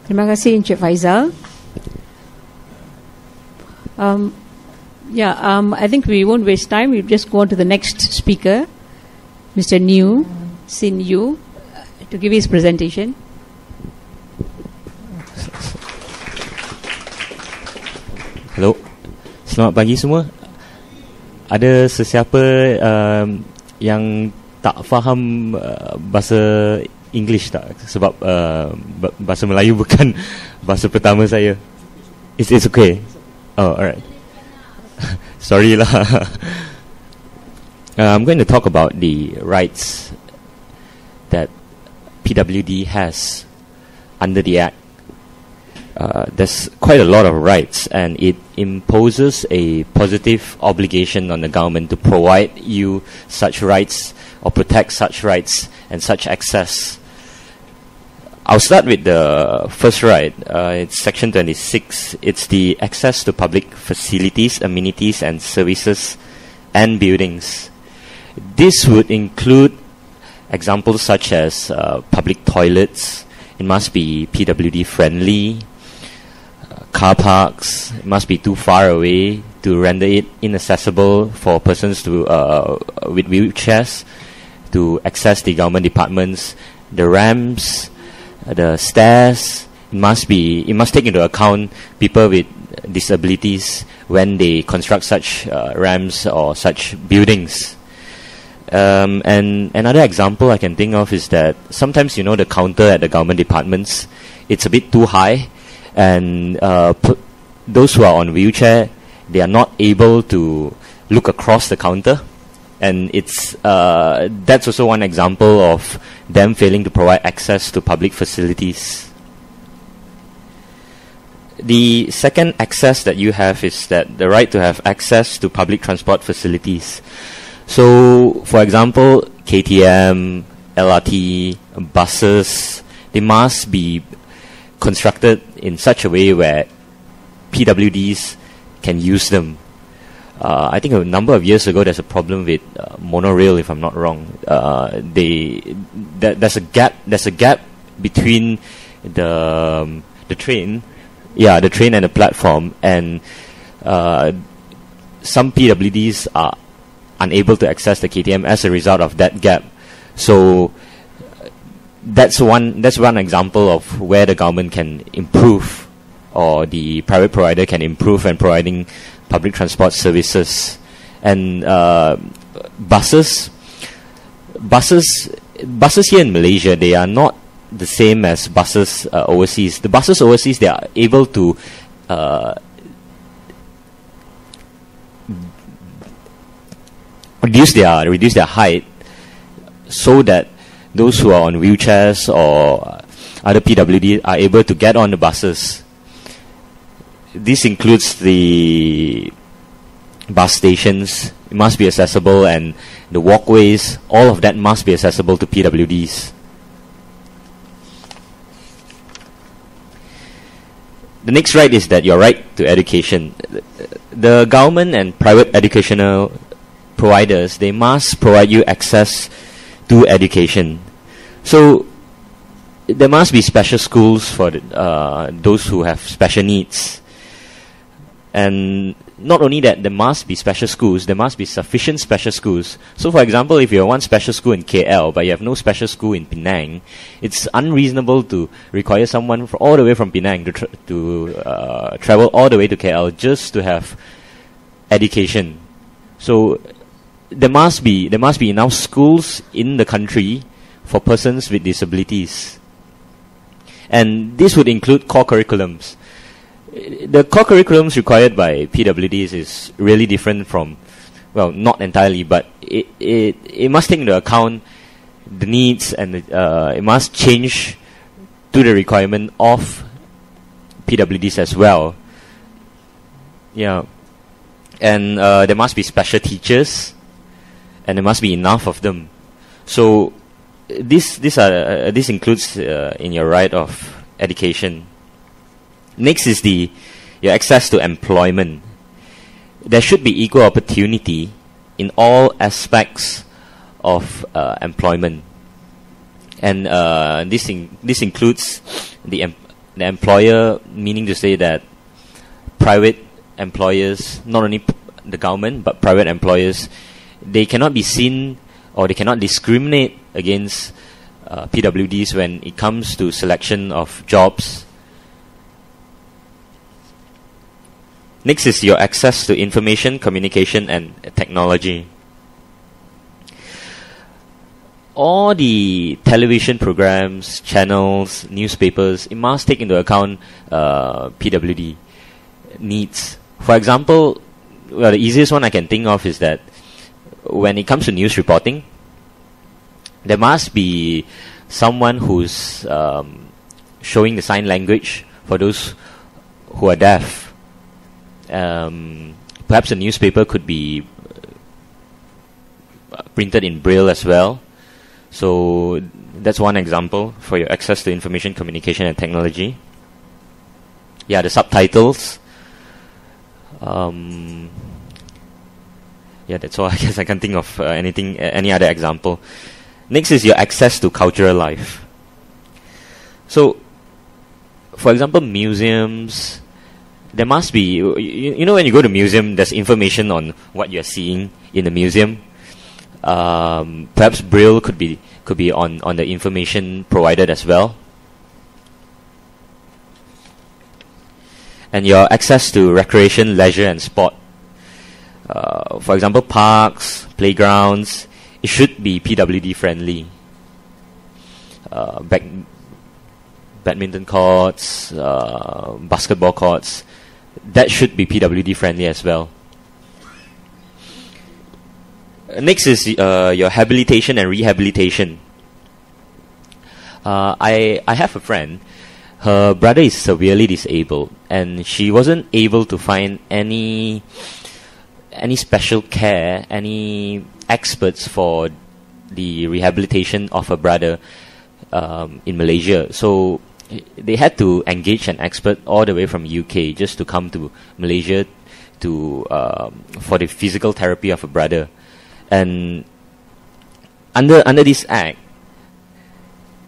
Terima kasih Encik Faizal. I think we won't waste time. We'll just go on to the next speaker, Mr. Sin Yu, to give his presentation. Hello, selamat pagi semua. Ada sesiapa yang tak faham bahasa English tak? Sebab bahasa Melayu bukan bahasa pertama saya. It's okay. Oh, alright. Sorry lah. I'm going to talk about the rights that PWD has under the Act. There's quite a lot of rights, and it imposes a positive obligation on the government to provide you such rights or protect such rights and such access. I'll start with the first right. It's Section 26. It's the access to public facilities, amenities and services and buildings. This would include examples such as public toilets. It must be PWD friendly. Car parks, it must be too far away to render it inaccessible for persons to with wheelchairs to access the government departments. The ramps, the stairs, it must take into account people with disabilities when they construct such ramps or such buildings. And another example I can think of is that sometimes the counter at the government departments, it's a bit too high, and those who are on wheelchair, they are not able to look across the counter, and that's also one example of them failing to provide access to public facilities. The second access that you have is that the right to have access to public transport facilities. So, for example, KTM, LRT, buses, they must be constructed in such a way where PWDs can use them. I think a number of years ago there's a problem with monorail, if I'm not wrong. There's a gap between the train, the train and the platform, and some PWDs are unable to access the KTM as a result of that gap. So that's one example of where the government can improve, or the private provider can improve in providing public transport services. And buses here in Malaysia, they are not the same as buses overseas. The buses overseas, they are able to reduce their height so that those who are on wheelchairs or other PWD are able to get on the buses. This includes the bus stations. It must be accessible, and the walkways, all of that must be accessible to PWDs. The next right is that your right to education. The government and private educational providers, they must provide you access to education. So there must be special schools for those who have special needs. And not only that, there must be special schools, there must be sufficient special schools. So for example, if you have one special school in KL, but you have no special school in Penang, it's unreasonable to require someone all the way from Penang to travel all the way to KL just to have education. So there must be enough schools in the country for persons with disabilities. And this would include core curriculums. The core curriculums required by PWDs is really different from, well, not entirely, but it must take into account the needs, and it must change to the requirement of PWDs as well. Yeah. And there must be special teachers, and there must be enough of them. So this includes in your right of education. Next is your access to employment. There should be equal opportunity in all aspects of employment, and this includes the the employer, meaning to say that private employers, not only the government, but private employers, they cannot be seen or they cannot discriminate against PWDs when it comes to selection of jobs. Next is your access to information, communication, and technology. All the television programs, channels, newspapers, it must take into account PWD needs. For example, well, the easiest one I can think of is that when it comes to news reporting, there must be someone who's showing the sign language for those who are deaf. Perhaps a newspaper could be printed in Braille as well. So that's one example for your access to information, communication, and technology. Yeah, the subtitles. Yeah, that's all. I guess I can't think of any other example. Next is your access to cultural life. So, for example, museums. There must be, you know, when you go to museum, there's information on what you're seeing in the museum. Perhaps Braille could be on the information provided as well. And your access to recreation, leisure, and sport. For example, parks, playgrounds, it should be PWD friendly. Badminton courts, basketball courts, that should be PWD friendly as well. Next is your habilitation and rehabilitation. I have a friend. Her brother is severely disabled, and she wasn't able to find any special care, any experts for the rehabilitation of her brother in Malaysia. So they had to engage an expert all the way from UK just to come to Malaysia to for the physical therapy of her brother. And under this act,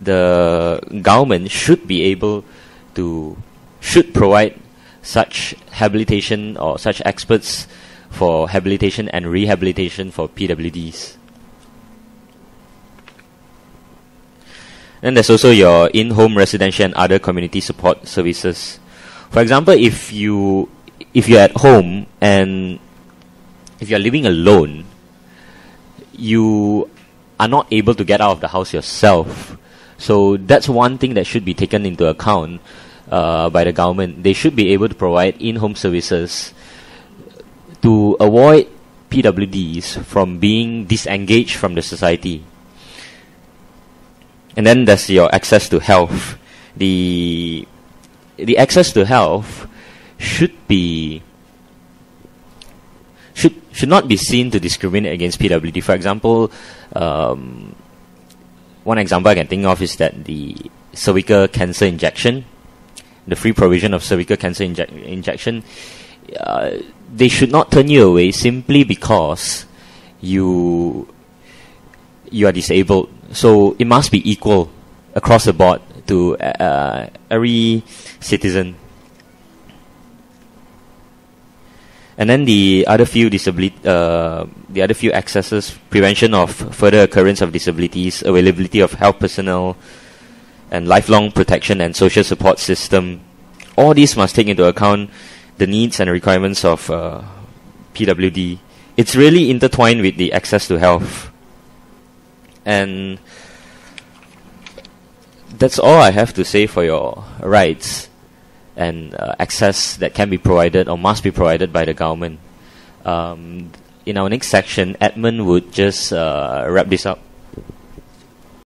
the government should provide such habilitation or such experts for habilitation and rehabilitation for PWDs. Then there's also your in-home residential and other community support services. For example, if you're at home and if you're living alone, you are not able to get out of the house yourself. So that's one thing that should be taken into account by the government. They should be able to provide in-home services to avoid PWDs from being disengaged from the society. And then there's your access to health. The access to health should not be seen to discriminate against PWD. For example, one example I can think of is that the cervical cancer injection, the free provision of cervical cancer injection, they should not turn you away simply because you are disabled. So it must be equal across the board to every citizen. And then the other few accesses: prevention of further occurrence of disabilities, availability of health personnel, and lifelong protection and social support system. All these must take into account the needs and requirements of PWD. It's really intertwined with the access to health. And that's all I have to say for your rights and access that can be provided or must be provided by the government. In our next section, Edmund would just wrap this up.